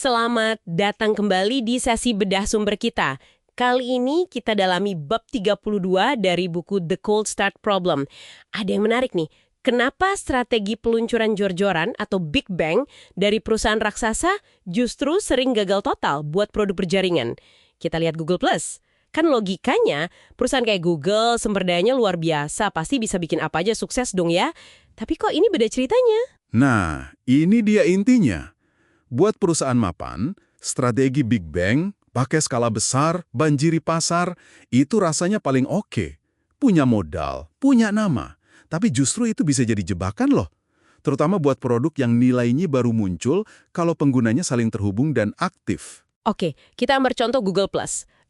Selamat datang kembali di sesi bedah sumber kita. Kali ini kita dalami bab 32 dari buku The Cold Start Problem. Ada yang menarik nih, kenapa strategi peluncuran jor-joran atau Big Bang dari perusahaan raksasa justru sering gagal total buat produk berjaringan? Kita lihat Google+. Kan logikanya, perusahaan kayak Google sumber dayanya luar biasa, pasti bisa bikin apa aja sukses dong ya. Tapi kok ini beda ceritanya? Nah, ini dia intinya. Buat perusahaan mapan, strategi Big Bang, pakai skala besar, banjiri pasar, itu rasanya paling oke. Punya modal, punya nama. Tapi justru itu bisa jadi jebakan loh. Terutama buat produk yang nilainya baru muncul kalau penggunanya saling terhubung dan aktif. Oke, kita ambil contoh Google+.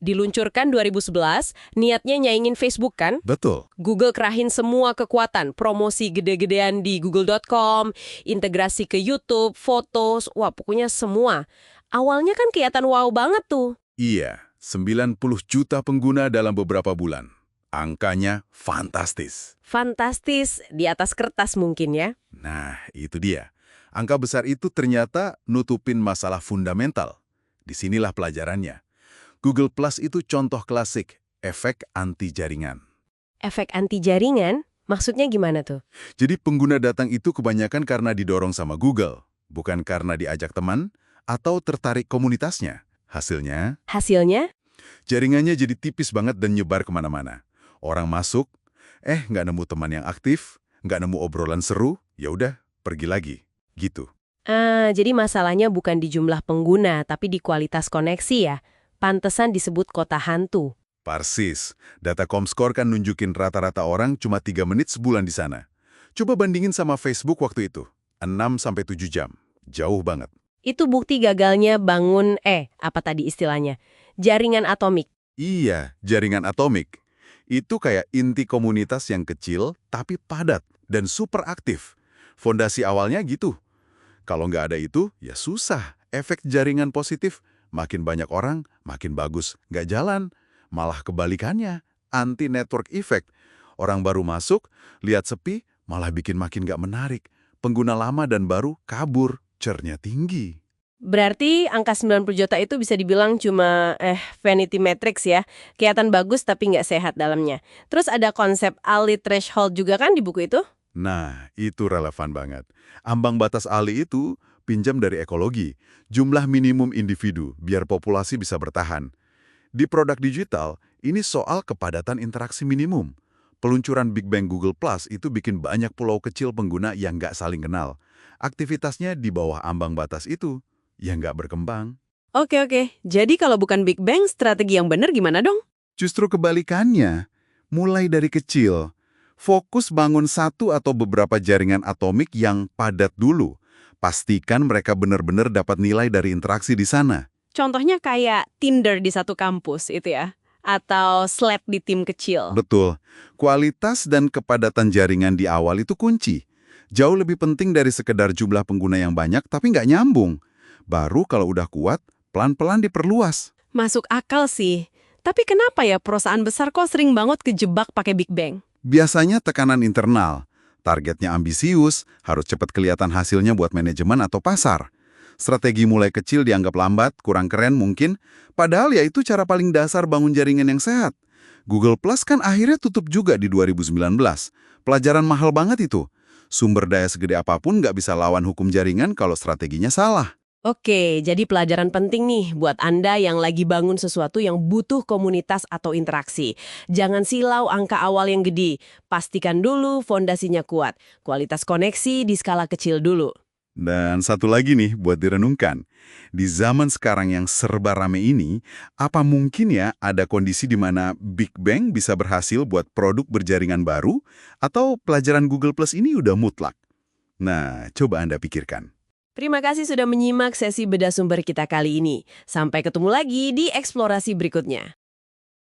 Diluncurkan 2011, niatnya nyaingin Facebook kan? Betul. Google kerahin semua kekuatan, promosi gede-gedean di google.com, integrasi ke YouTube, fotos, wah pokoknya semua. Awalnya kan kelihatan wow banget tuh. Iya, 90 juta pengguna dalam beberapa bulan. Angkanya fantastis. Fantastis, di atas kertas mungkin ya. Nah, itu dia. Angka besar itu ternyata nutupin masalah fundamental. Disinilah pelajarannya. Google Plus itu contoh klasik, efek anti-jaringan. Efek anti-jaringan? Maksudnya gimana tuh? Jadi pengguna datang itu kebanyakan karena didorong sama Google, bukan karena diajak teman atau tertarik komunitasnya. Hasilnya? Hasilnya? Jaringannya jadi tipis banget dan nyebar kemana-mana. Orang masuk, nggak nemu teman yang aktif, nggak nemu obrolan seru, ya udah pergi lagi. Gitu. Jadi masalahnya bukan di jumlah pengguna, tapi di kualitas koneksi ya. Pantesan disebut kota hantu. Persis. Data Comscore kan nunjukin rata-rata orang cuma 3 menit sebulan di sana. Coba bandingin sama Facebook waktu itu. 6-7 jam. Jauh banget. Itu bukti gagalnya bangun, apa tadi istilahnya? Jaringan atomik. Iya, jaringan atomik. Itu kayak inti komunitas yang kecil tapi padat dan super aktif. Fondasi awalnya gitu. Kalau nggak ada itu, ya susah. Efek jaringan positif, makin banyak orang, makin bagus. Nggak jalan. Malah kebalikannya, anti-network effect. Orang baru masuk, lihat sepi, malah bikin makin nggak menarik. Pengguna lama dan baru kabur, churn-nya tinggi. Berarti angka 90 juta itu bisa dibilang cuma vanity metrics ya. Kelihatan bagus tapi nggak sehat dalamnya. Terus ada konsep Ali threshold juga kan di buku itu? Nah, itu relevan banget. Ambang batas Ali itu pinjam dari ekologi, jumlah minimum individu biar populasi bisa bertahan. Di produk digital, ini soal kepadatan interaksi minimum. Peluncuran Big Bang Google Plus itu bikin banyak pulau kecil pengguna yang nggak saling kenal. Aktivitasnya di bawah ambang batas itu, yang nggak berkembang. Oke. Jadi kalau bukan Big Bang, strategi yang benar gimana dong? Justru kebalikannya, mulai dari kecil. Fokus bangun satu atau beberapa jaringan atomik yang padat dulu. Pastikan mereka benar-benar dapat nilai dari interaksi di sana. Contohnya kayak Tinder di satu kampus itu ya? Atau Slack di tim kecil? Betul. Kualitas dan kepadatan jaringan di awal itu kunci. Jauh lebih penting dari sekedar jumlah pengguna yang banyak tapi nggak nyambung. Baru kalau udah kuat, pelan-pelan diperluas. Masuk akal sih. Tapi kenapa ya perusahaan besar kok sering banget kejebak pakai Big Bang? Biasanya tekanan internal. Targetnya ambisius, harus cepat kelihatan hasilnya buat manajemen atau pasar. Strategi mulai kecil dianggap lambat, kurang keren mungkin, padahal ya itu cara paling dasar bangun jaringan yang sehat. Google Plus kan akhirnya tutup juga di 2019. Pelajaran mahal banget itu. Sumber daya segede apapun nggak bisa lawan hukum jaringan kalau strateginya salah. Oke, jadi pelajaran penting nih buat Anda yang lagi bangun sesuatu yang butuh komunitas atau interaksi. Jangan silau angka awal yang gede. Pastikan dulu fondasinya kuat. Kualitas koneksi di skala kecil dulu. Dan satu lagi nih buat direnungkan. Di zaman sekarang yang serba rame ini, apa mungkin ya ada kondisi di mana Big Bang bisa berhasil buat produk berjaringan baru? Atau pelajaran Google Plus ini udah mutlak? Nah, coba Anda pikirkan. Terima kasih sudah menyimak sesi bedah sumber kita kali ini. Sampai ketemu lagi di eksplorasi berikutnya.